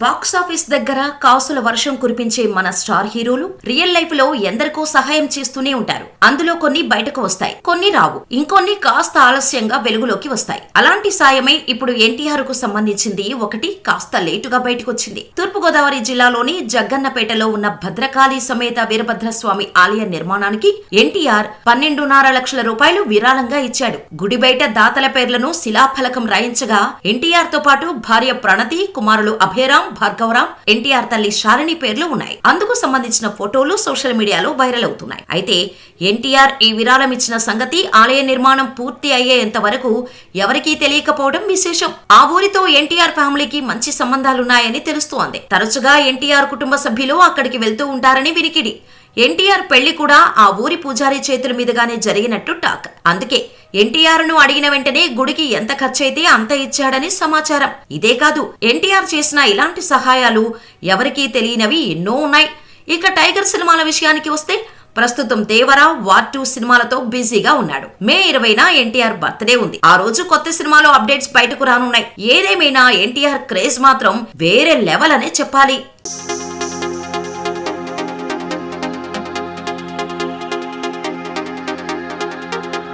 Box office దగ్గర కాసుల వర్షం కురిపించే మన స్టార్ హీరోలు రియల్ లైఫ్ లో ఎందరికో సహాయం చేస్తూనే ఉంటారు. అందులో కొన్ని బయటకు వస్తాయి, కొన్ని రావు, ఇంకొన్ని కాస్త ఆలస్యంగా వెలుగులోకి వస్తాయి. అలాంటి సాయమే ఇప్పుడు ఎన్టీఆర్ కు సంబంధించింది. ఒకటి కాస్త లేటుగా బయటకొచ్చింది. తూర్పుగోదావరి జిల్లాలోని జగ్గన్నపేటలో ఉన్న భద్రకాళి సమేత వీరభద్రస్వామి ఆలయ నిర్మాణానికి ఎన్టీఆర్ 12.5 లక్షల రూపాయలు విరాళంగా ఇచ్చాడు. గుడి బయట దాతల పేర్లను శిలాఫలకం రాయించగా ఎన్టీఆర్ తో పాటు భార్య ప్రణతి, కుమారులు అభయరాం, భార్గవరాం, ఎన్టీఆర్ తల్లి శాలిని పేర్లు ఉన్నాయి. అందుకు సంబంధించిన ఫోటోలు సోషల్ మీడియాలో వైరల్ అవుతున్నాయి. అయితే ఎన్టీఆర్ ఈ విరాళం ఇచ్చిన సంగతి ఆలయ నిర్మాణం పూర్తి అయ్యేంత వరకు ఎవరికీ తెలియకపోవడం విశేషం. ఆ ఊరితో ఎన్టీఆర్ ఫ్యామిలీకి మంచి సంబంధాలున్నాయని తెలుస్తోంది. తరచుగా ఎన్టీఆర్ కుటుంబ సభ్యులు అక్కడికి వెళ్తూ ఉంటారని వినికిడి. ఎన్టీఆర్ పెళ్లి కూడా ఆ ఊరి పూజారి చేతుల మీదుగానే జరిగినట్టు టాక్. అందుకే ఎన్టీఆర్ ను అడిగిన వెంటనే గుడికి ఎంత ఖర్చయితే అంత ఇచ్చాడని సమాచారం. ఇదే కాదు, ఎన్టీఆర్ చేసిన ఇలాంటి సహాయాలు ఎవరికీ తెలియనివి ఎన్నో ఉన్నాయి. ఇక టైగర్ సినిమాల విషయానికి వస్తే ప్రస్తుతం దేవరా, వార్ 2 సినిమాలతో బిజీగా ఉన్నాడు. మే 20న ఎన్టీఆర్ బర్త్డే ఉంది. ఆ రోజు కొత్త సినిమాలో అప్డేట్స్ బయటకు రానున్నాయి. ఏదేమైనా ఎన్టీఆర్ క్రేజ్ మాత్రం వేరే లెవెల్ అనే చెప్పాలి.